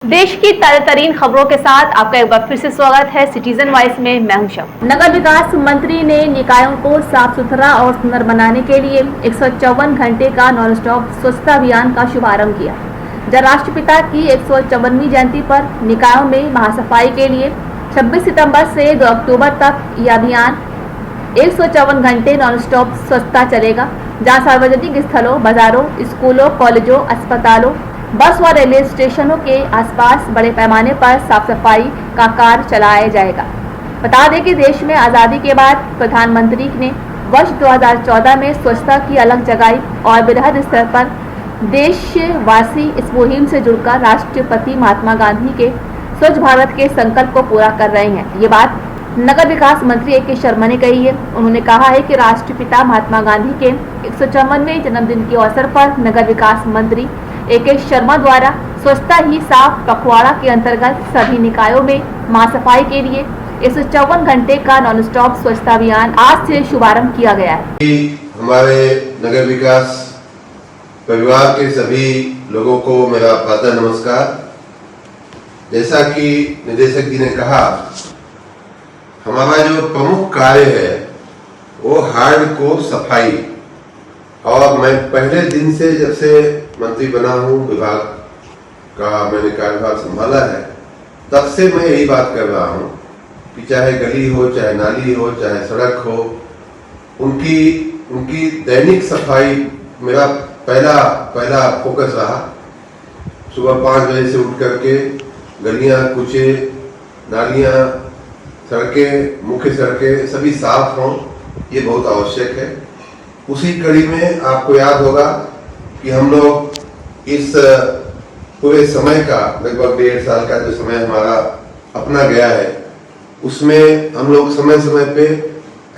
देश की ताजा तरीन खबरों के साथ आपका एक बार फिर से स्वागत है सिटीजन वॉइस में। मैं हूं शम। नगर विकास मंत्री ने निकायों को साफ सुथरा और सुंदर बनाने के लिए 154 घंटे का नॉन स्टॉप स्वच्छता अभियान का शुभारंभ किया। जब राष्ट्रपिता की 154वीं जयंती पर निकायों में महासफाई के लिए 26 सितंबर से 2 अक्टूबर तक यह अभियान 154 घंटे नॉन स्टॉप स्वच्छता चलेगा, जहाँ सार्वजनिक स्थलों, बाजारों, स्कूलों, कॉलेजों, अस्पतालों, बस व रेलवे स्टेशनों के आसपास बड़े पैमाने पर साफ सफाई का कार्य चलाया जाएगा। बता दें कि देश में आज़ादी के बाद प्रधानमंत्री ने वर्ष 2014 में स्वच्छता की अलग जगाई और बृहद स्तर पर देशवासी इस मुहिम से जुड़कर राष्ट्रपति महात्मा गांधी के स्वच्छ भारत के संकल्प को पूरा कर रहे हैं। ये बात नगर विकास मंत्री ए.के. शर्मा ने कही है। उन्होंने कहा है कि राष्ट्रपिता महात्मा गांधी के 154वें जन्मदिन के अवसर पर नगर विकास मंत्री ए.के. शर्मा द्वारा स्वच्छता ही साफ पखवाड़ा के अंतर्गत सभी निकायों में महासफाई के लिए 154 घंटे का नॉन स्टॉप स्वच्छता अभियान आज से शुभारंभ किया गया है। हमारे नगर विकास परिवार के सभी लोगों को मेरा प्रातः नमस्कार। जैसा कि निदेशक जी ने कहा, हमारा जो प्रमुख कार्य है वो हार्डकोर सफाई, और मैं पहले दिन से जब से मंत्री बना हूँ, विभाग का मैंने कार्यभार संभाला है, तब से मैं यही बात कर रहा हूँ कि चाहे गली हो, चाहे नाली हो, चाहे सड़क हो, उनकी दैनिक सफाई मेरा पहला फोकस रहा। सुबह 5 बजे से उठ करके गलियां, कूचे, नालियां, सड़कें, मुख्य सड़कें सभी साफ हों, ये बहुत आवश्यक है। उसी कड़ी में आपको याद होगा कि हम लोग इस पूरे समय का लगभग 1.5 साल का जो समय हमारा अपना गया है, उसमें हम लोग समय समय पे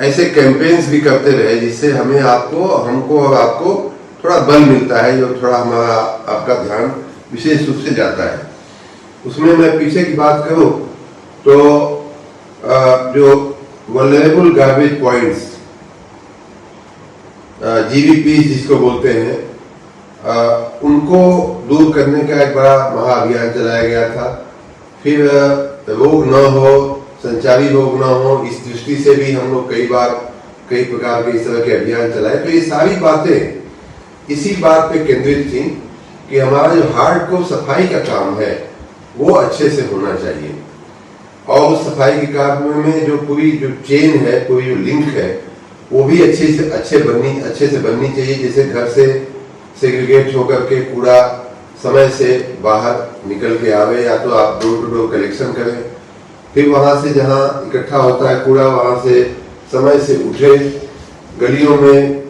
ऐसे कैंपेन्स भी करते रहे जिससे हमको और आपको थोड़ा बल मिलता है, जो थोड़ा हमारा आपका ध्यान विशेष रूप से जाता है। उसमें मैं पीछे की बात करूं तो जो वल्नरेबल गार्बेज पॉइंट्स, GVP जिसको बोलते हैं, उनको दूर करने का एक बड़ा महाअभियान चलाया गया था। फिर रोग न हो, संचारी रोग न हो, इस दृष्टि से भी हम लोग कई प्रकार के इस तरह के अभियान चलाए। तो ये सारी बातें इसी बात पे केंद्रित थी कि हमारा जो हार्डकोर सफाई का काम है वो अच्छे से होना चाहिए, और उस सफाई के काम में जो पूरी जो चेन है, पूरी जो लिंक है, वो भी अच्छे से बननी चाहिए। जैसे घर से सेग्रीगेट होकर के कूड़ा समय से बाहर निकल के आवे, या तो आप डोर टू डोर कलेक्शन करें, फिर वहां से जहां इकट्ठा होता है कूड़ा वहां से समय से उठे। गलियों में,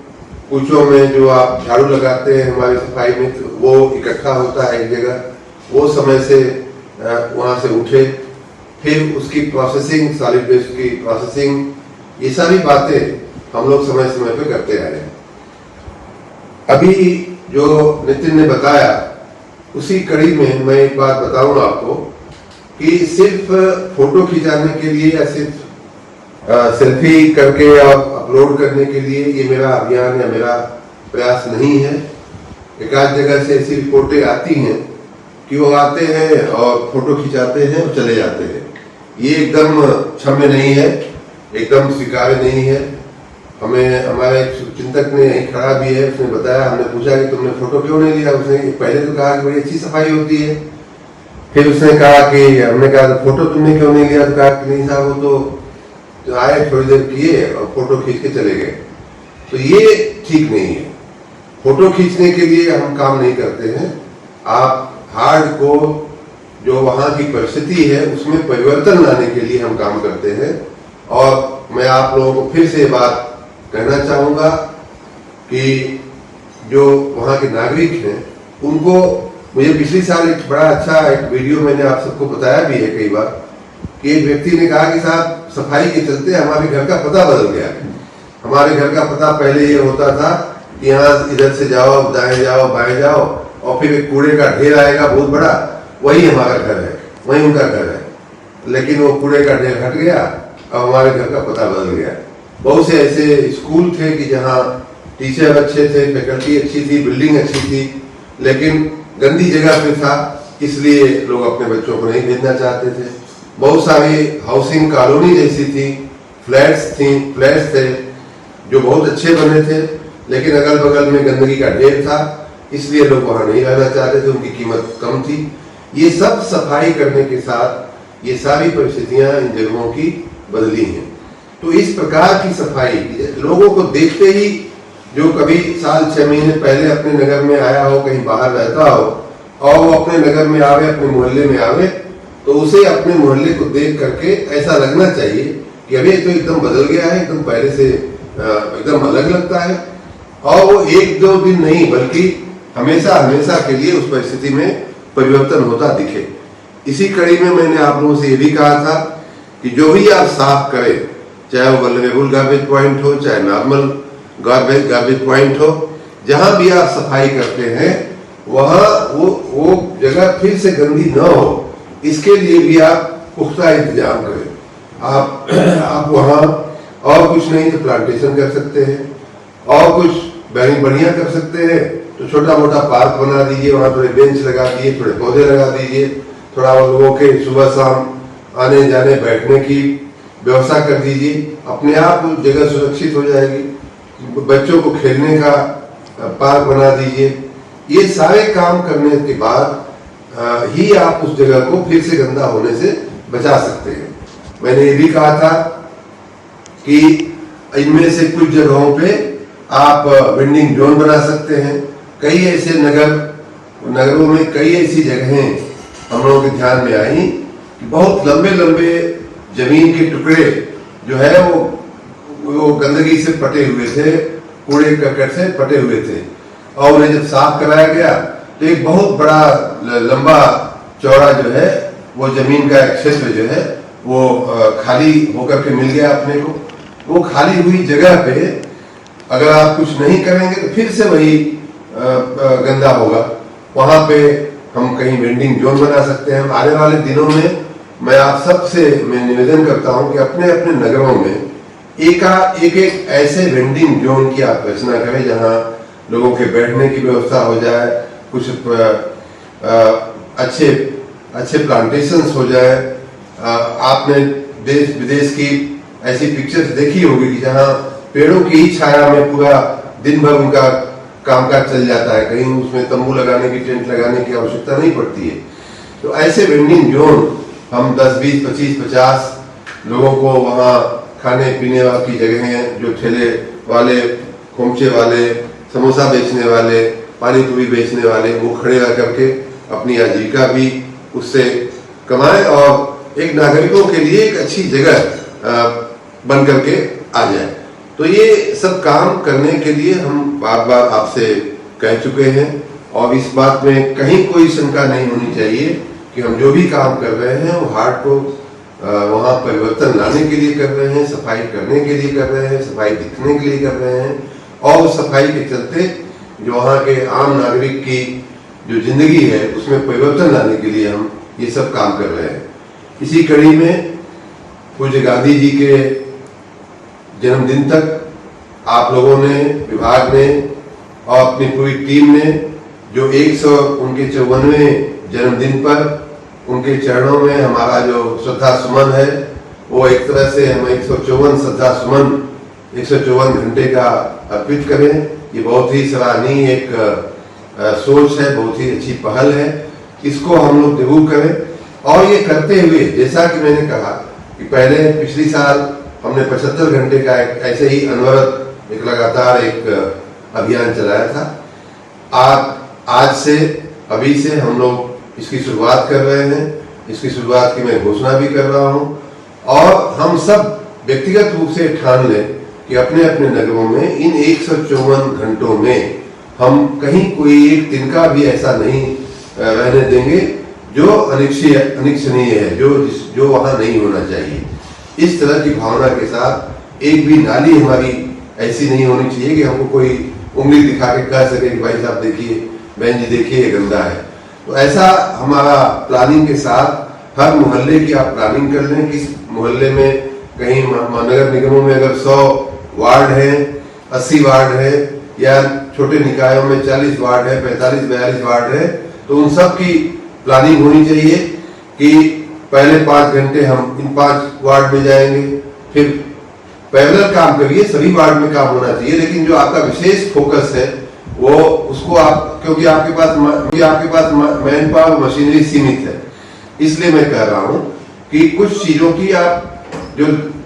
कूचों में जो आप झाड़ू लगाते हैं हमारी सफाई में, तो वो इकट्ठा होता है एक जगह, वो समय से वहां से उठे। फिर उसकी प्रोसेसिंग, सॉलिड वेस्ट की प्रोसेसिंग, ये सारी बातें हम लोग समय समय पे करते आ रहे हैं। अभी जो नितिन ने बताया, उसी कड़ी में मैं एक बात बताऊं आपको कि सिर्फ फोटो खिंचाने के लिए या सिर्फ सेल्फी करके और अपलोड करने के लिए ये मेरा अभियान या मेरा प्रयास नहीं है। एक आध जगह से ऐसी रिपोर्टें आती हैं कि वो आते हैं और फोटो खिंचाते हैं और चले जाते हैं। ये एकदम क्षम्य नहीं है, एकदम स्वीकार्य नहीं है। हमें हमारे चिंतक ने यही खड़ा भी है, उसने बताया, हमने पूछा कि तुमने फोटो क्यों नहीं लिया। उसने पहले तो कहा कि बड़ी अच्छी सफाई होती है, फिर उसने कहा कि हमने कहा फोटो तुमने क्यों नहीं लिया, तो कहा कि नहीं साहब, वो तो आए, थोड़ी देर किए और फोटो खींच के चले गए। तो ये ठीक नहीं है। फोटो खींचने के लिए हम काम नहीं करते हैं। आप हार्डकोर जो वहां की परिस्थिति है उसमें परिवर्तन लाने के लिए हम काम करते हैं। और मैं आप लोगों को फिर से बात कहना चाहूंगा कि जो वहां के नागरिक हैं उनको, मुझे पिछले साल एक बड़ा अच्छा एक वीडियो मैंने आप सबको बताया भी है कई बार, कि एक व्यक्ति ने कहा कि साहब, सफाई के चलते हमारे घर का पता बदल गया। हमारे घर का पता पहले ये होता था कि यहाँ इधर से जाओ, दाएं जाओ, बाएं जाओ, और फिर एक कूड़े का ढेर आएगा बहुत बड़ा, वही हमारा घर है, वही उनका घर है। लेकिन वो कूड़े का ढेर हट गया और हमारे घर का पता बदल गया। बहुत से ऐसे स्कूल थे कि जहाँ टीचर अच्छे थे, फैकल्टी अच्छी थी, बिल्डिंग अच्छी थी, लेकिन गंदी जगह पे था, इसलिए लोग अपने बच्चों को नहीं भेजना चाहते थे। बहुत सारी हाउसिंग कॉलोनी जैसी थी, फ्लैट्स थे जो बहुत अच्छे बने थे, लेकिन अगल बगल में गंदगी का ढेर था, इसलिए लोग वहां नहीं रहना चाहते थे, उनकी कीमत कम थी। ये सब सफाई करने के साथ ये सारी परिस्थितियां इन जगहों की बदली हैं। तो इस प्रकार की सफाई लोगों को देखते ही, जो कभी साल 6 महीने पहले अपने नगर में आया हो, कहीं बाहर रहता हो और वो अपने नगर में आवे, अपने मोहल्ले में आवे, तो उसे अपने मोहल्ले को देख करके ऐसा लगना चाहिए कि अभी तो एकदम बदल गया है, एकदम पहले से एकदम अलग लगता है। और वो 1-2 दिन नहीं बल्कि हमेशा हमेशा के लिए उस परिस्थिति में परिवर्तन होता दिखे। इसी कड़ी में मैंने आप लोगों से ये भी कहा था कि जो भी आप साफ करें, चाहे वो वल्नरेबल गार्बेज पॉइंट हो, चाहे नॉर्मल गार्बेज पॉइंट हो, जहां भी आप सफाई करते हैं वहां वो जगह फिर से गंदी न हो, इसके लिए भी आप पुख्ता इंतजाम करें। आप वहां और कुछ नहीं तो प्लांटेशन कर सकते हैं, और कुछ बढ़िया कर सकते हैं तो छोटा मोटा पार्क बना दीजिए, वहां थोड़े बेंच लगा दिए, थोड़े पौधे लगा दीजिए, थोड़ा लोगों के सुबह शाम आने जाने बैठने की व्यवस्था कर दीजिए। अपने आप जगह सुरक्षित हो जाएगी। बच्चों को खेलने का पार्क बना दीजिए। ये सारे काम करने के बाद ही आप उस जगह को फिर से गंदा होने से बचा सकते हैं। मैंने ये भी कहा था कि इनमें से कुछ जगहों पे आप वेंडिंग जोन बना सकते हैं। कई ऐसे नगरों में कई ऐसी जगहें हम लोगों के ध्यान में आई कि बहुत लंबे लंबे जमीन के टुकड़े जो है वो गंदगी से पटे हुए थे, कूड़े करकट से पटे हुए थे, और उन्हें जब साफ कराया गया तो एक बहुत बड़ा लंबा चौड़ा जो है वो जमीन का एक क्षेत्र जो है वो खाली होकर के मिल गया अपने को। वो खाली हुई जगह पे अगर आप कुछ नहीं करेंगे तो फिर से वही गंदा होगा। वहां पे हम कहीं वेंडिंग जोन बना सकते हैं। आने वाले दिनों में मैं आप सबसे मैं निवेदन करता हूं कि अपने अपने नगरों में एक ऐसे वेंडिंग जोन की आप रचना करें जहां लोगों के बैठने की व्यवस्था हो जाए, कुछ अच्छे प्लांटेशंस हो जाए। आपने देश विदेश की ऐसी पिक्चर्स देखी होगी कि जहां पेड़ों की ही छाया में पूरा दिन भर उनका कामकाज चल जाता है, कहीं उसमें तंबू लगाने की, टेंट लगाने की आवश्यकता नहीं पड़ती है। तो ऐसे वेंडिंग जोन हम 10, 20, 25, 50 लोगों को वहां खाने पीने की जगह हैं, जो ठेले वाले, खोमचे वाले, समोसा बेचने वाले, पानी पूरी बेचने वाले, वो खड़े रह करके अपनी आजीविका भी उससे कमाएं और एक नागरिकों के लिए एक अच्छी जगह बन करके आ जाए। तो ये सब काम करने के लिए हम बार बार आपसे कह चुके हैं, और इस बात में कहीं कोई शंका नहीं होनी चाहिए कि हम जो भी काम कर रहे हैं वो हाट को वहाँ परिवर्तन लाने के लिए कर रहे हैं, सफाई करने के लिए कर रहे हैं, सफाई दिखने के लिए कर रहे हैं, और सफाई के चलते जो वहाँ के आम नागरिक की जो जिंदगी है उसमें परिवर्तन लाने के लिए हम ये सब काम कर रहे हैं। इसी कड़ी में पूज्य गांधी जी के जन्मदिन तक आप लोगों ने, विभाग ने और अपनी पूरी टीम ने जो उनके 54वें जन्मदिन पर उनके चरणों में हमारा जो श्रद्धा सुमन है, वो एक तरह से हम 154 श्रद्धा सुमन 154 घंटे का अर्पित करें। ये बहुत ही सराहनीय एक सोच है, बहुत ही अच्छी पहल है। इसको हम लोग जरूर करें, और ये करते हुए जैसा कि मैंने कहा कि पहले पिछली साल हमने 75 घंटे का एक ऐसे ही अनवरत एक लगातार एक अभियान चलाया था। आज से अभी से हम लोग इसकी शुरुआत कर रहे हैं। इसकी शुरुआत की मैं घोषणा भी कर रहा हूं, और हम सब व्यक्तिगत रूप से ठान लें कि अपने अपने नगरों में इन 154 घंटों में हम कहीं कोई एक दिन का भी ऐसा नहीं रहने देंगे जो अनिच्छनीय है, जो वहां नहीं होना चाहिए। इस तरह की भावना के साथ एक भी नाली हमारी ऐसी नहीं होनी चाहिए कि हमको कोई उंगली दिखा के कह सके कि भाई साहब देखिए, बहन जी देखिए ये गंदा है। तो ऐसा हमारा प्लानिंग के साथ हर मोहल्ले की आप प्लानिंग कर लें। किस मोहल्ले में कहीं नगर निगमों में अगर 100 वार्ड है, 80 वार्ड है, या छोटे निकायों में 40 वार्ड है, 45-42 वार्ड है, तो उन सब की प्लानिंग होनी चाहिए कि पहले 5 घंटे हम इन 5 वार्ड में जाएंगे, फिर पैरेलल काम करिए, सभी वार्ड में काम होना चाहिए, लेकिन जो आपका विशेष फोकस है वो उसको आप, क्योंकि आपके पास मैन पावर मशीनरी सीमित है, इसलिए मैं कह रहा हूं कि कुछ चीजों की आप जो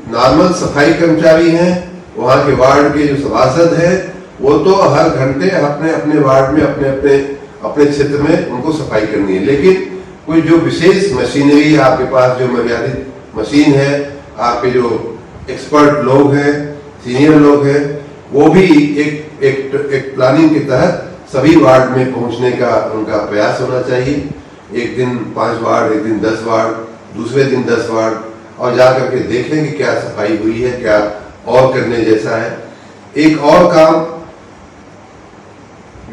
नॉर्मल सफाई कर्मचारी हैं, वहां के वार्ड के जो सभासद हैं, वो तो हर घंटे अपने अपने वार्ड में अपने क्षेत्र में उनको सफाई करनी है, लेकिन कोई जो विशेष मशीनरी आपके पास, जो मर्यादित मशीन है, आपके जो एक्सपर्ट लोग हैं, सीनियर लोग हैं, वो भी एक प्लानिंग के तहत सभी वार्ड में पहुंचने का उनका प्रयास होना चाहिए। एक दिन 5 वार्ड, एक दिन 10 वार्ड, दूसरे दिन 10 वार्ड, और जाकर के देखें कि क्या सफाई हुई है, क्या और करने जैसा है। एक और काम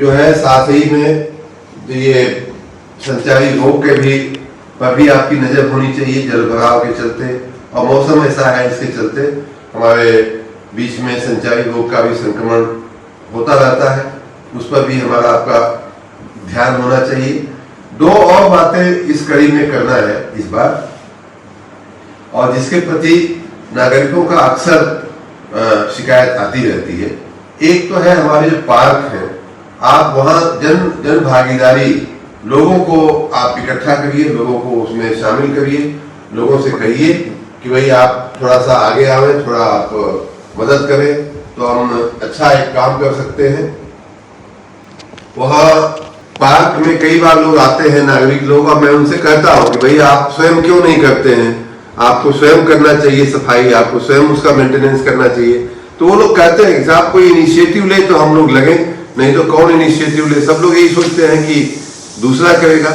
जो है साथ ही में, ये संचारी रोग के भी पर भी आपकी नजर होनी चाहिए। जलभराव के चलते और मौसम ऐसा है, इसके चलते हमारे बीच में संचारी रोग का भी संक्रमण होता रहता है, उस पर भी हमारा आपका ध्यान होना चाहिए। 2 और बातें इस कड़ी में करना है इस बार, और जिसके प्रति नागरिकों का अक्सर शिकायत आती रहती है। एक तो है हमारे जो पार्क हैं, आप वहां जन भागीदारी, लोगों को आप इकट्ठा करिए, लोगों को उसमें शामिल करिए, लोगों से कहिए कि भाई आप थोड़ा सा आगे आवे, थोड़ा आप मदद करें, तो हम अच्छा एक काम कर सकते हैं। वहां पार्क में कई बार लोग आते हैं, नागरिक लोग, और मैं उनसे कहता हूं कि भाई आप स्वयं क्यों नहीं करते हैं, आपको स्वयं करना चाहिए सफाई, आपको स्वयं उसका मेंटेनेंस करना चाहिए। तो वो लोग कहते हैं कि साहब कोई इनिशिएटिव ले तो हम लोग लगे, नहीं तो कौन इनिशिएटिव ले, सब लोग यही सोचते हैं कि दूसरा करेगा।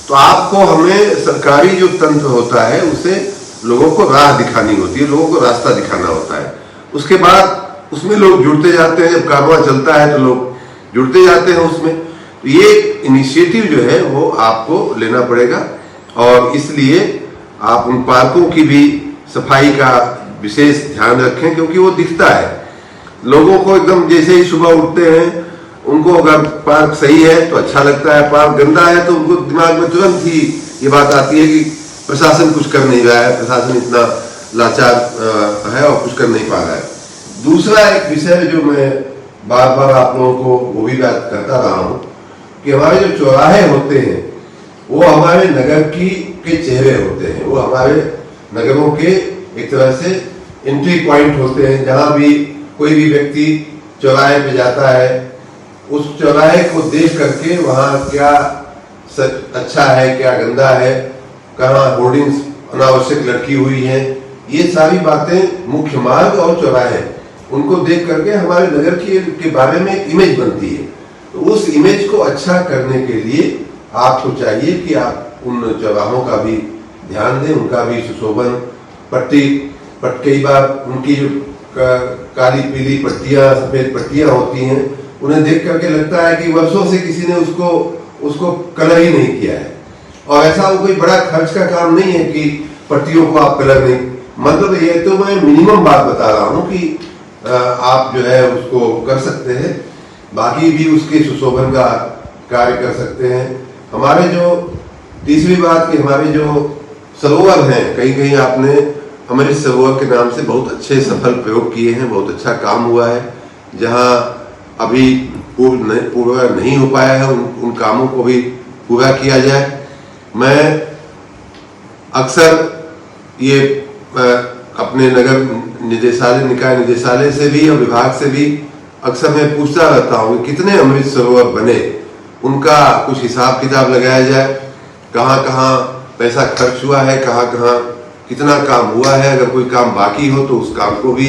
तो आपको, हमें सरकारी जो तंत्र होता है उसे लोगों को राह दिखानी होती है, लोगों को रास्ता दिखाना होता है, उसके बाद उसमें लोग जुड़ते जाते हैं। जब कारवां चलता है तो लोग जुड़ते जाते हैं उसमें। तो ये इनिशिएटिव जो है वो आपको लेना पड़ेगा, और इसलिए आप उन पार्कों की भी सफाई का विशेष ध्यान रखें, क्योंकि वो दिखता है लोगों को एकदम, जैसे ही सुबह उठते हैं उनको अगर पार्क सही है तो अच्छा लगता है, पार्क गंदा है तो उनको दिमाग में तुरंत ही ये बात आती है कि प्रशासन कुछ कर नहीं रहा है, प्रशासन इतना लाचार है और कुछ कर नहीं पा रहा है। दूसरा एक विषय जो मैं बार बार आप लोगों को वो भी बात करता रहा हूं कि हमारे जो चौराहे होते हैं वो हमारे नगर के चेहरे होते हैं, वो हमारे नगरों के एक तरह से एंट्री पॉइंट होते हैं। जहां भी कोई भी व्यक्ति चौराहे पे जाता है, उस चौराहे को देख करके वहां क्या अच्छा है, क्या गंदा है, कहाँ होर्डिंग्स अनावश्यक लटकी हुई हैं, ये सारी बातें, मुख्य मार्ग और चौराहे, उनको देख करके हमारे नगर के बारे में इमेज बनती है। तो उस इमेज को अच्छा करने के लिए आपको चाहिए कि आप उन चौराहों का भी ध्यान दें, उनका भी सुशोभन, कई बार उनकी जो काली पीली पट्टियां, सफेद पट्टियां होती हैं, उन्हें देख करके लगता है कि वर्षों से किसी ने उसको कलर ही नहीं किया है। और ऐसा वो कोई बड़ा खर्च का काम नहीं है कि पट्टियों को आप कलर नहीं, मतलब ये तो मैं मिनिमम बात बता रहा हूं कि आप जो है उसको कर सकते हैं, बाकी भी उसके सुशोभन का कार्य कर सकते हैं। हमारे जो तीसरी बात कि हमारे जो सरोवर हैं, कहीं कहीं आपने अमृत सरोवर के नाम से बहुत अच्छे सफल प्रयोग किए हैं, बहुत अच्छा काम हुआ है। जहां अभी पूरा नहीं हो पाया है, उन कामों को भी पूरा किया जाए। मैं अक्सर ये अपने नगर निदेशालय, निकाय निदेशालय से भी और विभाग से भी अक्सर मैं पूछता रहता हूँ कि कितने अमृत सरोवर बने, उनका कुछ हिसाब किताब लगाया जाए, कहाँ कहाँ पैसा खर्च हुआ है, कहाँ कहाँ कितना काम हुआ है। अगर कोई काम बाकी हो तो उस काम को भी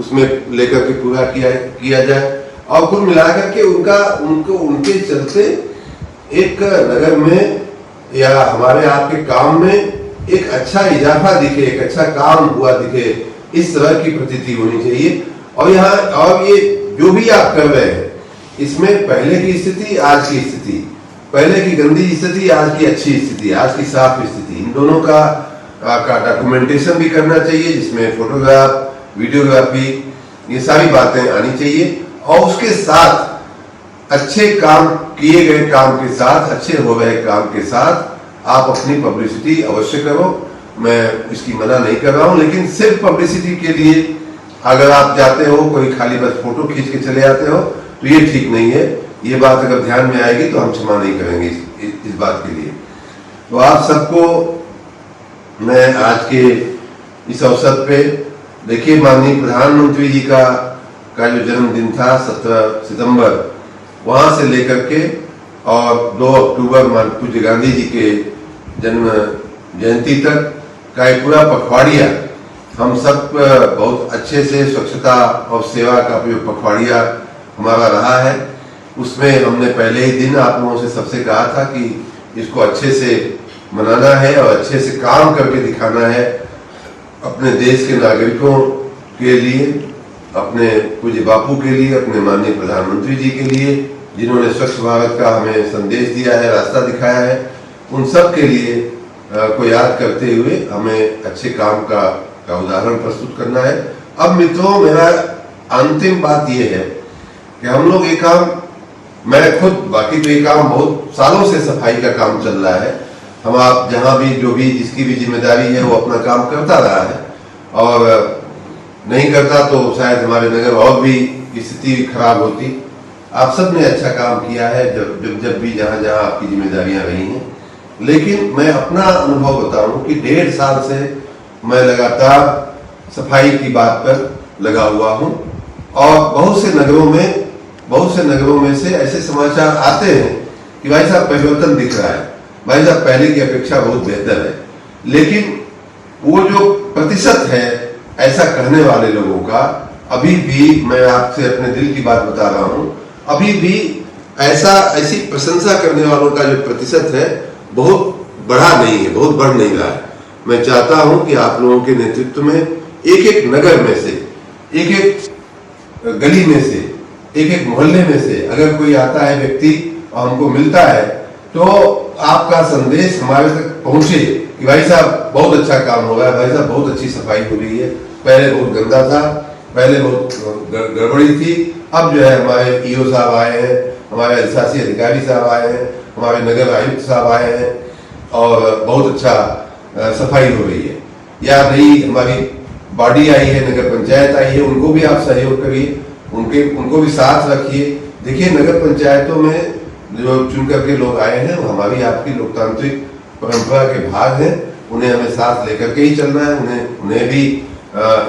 उसमें लेकर के पूरा किया जाए, और कुल मिलाकर के उनके चलते एक नगर में या हमारे आपके काम में एक अच्छा इजाफा दिखे, एक अच्छा काम हुआ दिखे, इस तरह की प्रतीति होनी चाहिए। और ये जो भी आप कर रहे हैं, इसमें पहले की स्थिति, आज की स्थिति, पहले की गंदी स्थिति, आज की अच्छी स्थिति, आज की साफ स्थिति, इन दोनों का डॉक्यूमेंटेशन भी करना चाहिए, जिसमें फोटोग्राफ, वीडियोग्राफी, ये सारी बातें आनी चाहिए। और उसके साथ अच्छे काम, किए गए काम के साथ, अच्छे हो गए काम के साथ आप अपनी पब्लिसिटी अवश्य करो, मैं इसकी मना नहीं कर रहा हूं, लेकिन सिर्फ पब्लिसिटी के लिए अगर आप जाते हो, कोई खाली बस फोटो खींच के चले जाते हो, तो ये ठीक नहीं है। ये बात अगर ध्यान में आएगी तो हम क्षमा नहीं करेंगे इस बात के लिए। तो आप सबको मैं आज के इस अवसर पे, देखिए माननीय प्रधानमंत्री जी का जो जन्मदिन था 17 सितंबर, वहां से लेकर के और 2 अक्टूबर पूज्य गांधी जी के जन्म जयंती तक का एक पूरा पखवाड़िया हम सब बहुत अच्छे से स्वच्छता और सेवा का पखवाड़िया हमारा रहा है। उसमें हमने पहले ही दिन आप लोगों से सबसे कहा था कि इसको अच्छे से मनाना है और अच्छे से काम करके दिखाना है अपने देश के नागरिकों के लिए, अपने पूज्य बापू के लिए, अपने माननीय प्रधानमंत्री जी के लिए, जिन्होंने स्वच्छ भारत का हमें संदेश दिया है, रास्ता दिखाया है। उन सब के लिए को याद करते हुए हमें अच्छे काम का उदाहरण प्रस्तुत करना है। अब मित्रों, मेरा अंतिम बात यह है कि हम लोग ये काम, मैं खुद, बाकी तो ये काम बहुत सालों से सफाई का काम चल रहा है, हम आप जहां भी जो भी जिसकी भी जिम्मेदारी है वो अपना काम करता रहा है, और नहीं करता तो शायद हमारे नगर और भी स्थिति खराब होती। आप सब ने अच्छा काम किया है जब भी जहां जहां आपकी जिम्मेदारियां रही हैं। लेकिन मैं अपना अनुभव बताऊं कि 1.5 साल से मैं लगातार सफाई की बात पर लगा हुआ हूं, और बहुत से नगरों में से ऐसे समाचार आते हैं कि भाई साहब परिवर्तन दिख रहा है, भाई साहब पहले की अपेक्षा बहुत बेहतर है। लेकिन वो जो प्रतिशत है ऐसा कहने वाले लोगों का, अभी भी मैं आपसे अपने दिल की बात बता रहा हूं, अभी भी ऐसी प्रशंसा करने वालों का जो प्रतिशत है बहुत बढ़ा नहीं है, बहुत बढ़ नहीं रहा है। मैं चाहता हूं कि आप लोगों के नेतृत्व में एक एक नगर में से, एक एक गली में से, एक एक मोहल्ले में से अगर कोई आता है व्यक्ति और हमको मिलता है, तो आपका संदेश हमारे तक पहुंचे कि भाई साहब बहुत अच्छा काम हो रहा है, भाई साहब बहुत अच्छी सफाई हो रही है, पहले बहुत गंदा था, पहले बहुत गड़बड़ी थी, अब जो है हमारे ईओ साहब आए हैं, हमारे अधिशासी अधिकारी साहब आए हैं, हमारे नगर आयुक्त साहब आए हैं और बहुत अच्छा सफाई हो रही है। या नई हमारी बॉडी आई है, नगर पंचायत आई है, उनको भी आप सहयोग करिए, उनको भी साथ रखिए। देखिए नगर पंचायतों में जो चुन करके लोग आए हैं वो हमारी आपकी लोकतांत्रिक परंपरा के भाग हैं, उन्हें हमें साथ लेकर के ही चलना है, उन्हें भी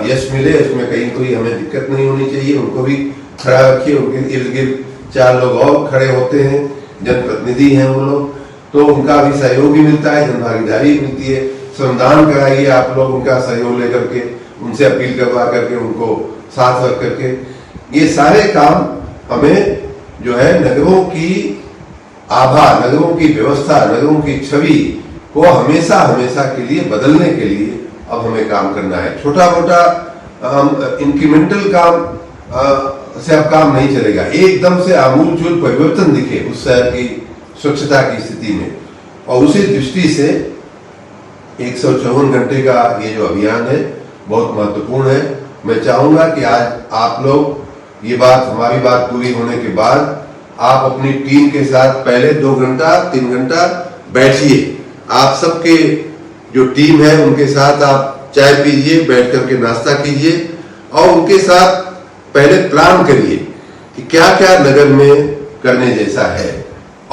यश मिले, उसमें कहीं कोई हमें दिक्कत नहीं होनी चाहिए। उनको भी खड़ा रखिए, उनके इर्द गिर्द 4 लोग और खड़े होते हैं, जनप्रतिनिधि हैं वो लोग, तो उनका भी सहयोग भी मिलता है, जनभागीदारी मिलती है। श्रमदान कराइए आप लोग, उनका सहयोग लेकर के, उनसे अपील करवा करके, उनको साथ रख करके, ये सारे काम हमें जो है नगरों की आभा, नगरों की व्यवस्था, नगरों की छवि को हमेशा हमेशा के लिए बदलने के लिए अब हमें काम करना है। छोटा मोटा इंक्रीमेंटल काम से अब काम नहीं चलेगा, एकदम से आमूलचूल परिवर्तन दिखे उस शहर की स्वच्छता की स्थिति में। और उसी दृष्टि से 154 घंटे का ये जो अभियान है बहुत महत्वपूर्ण है। मैं चाहूंगा कि आज आप लोग ये बात, हमारी बात पूरी होने के बाद आप अपनी टीम के साथ पहले 2 घंटा 3 घंटा बैठिए, आप सबके जो टीम है उनके साथ आप चाय पीजिए, बैठ करके नाश्ता कीजिए और उनके साथ पहले प्लान करिए कि क्या क्या नगर में करने जैसा है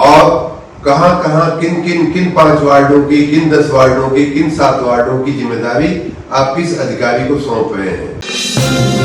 और कहां कहां किन 5 वार्डों की, किन 10 वार्डों की, किन 7 वार्डों की जिम्मेदारी आप किस अधिकारी को सौंप रहे हैं।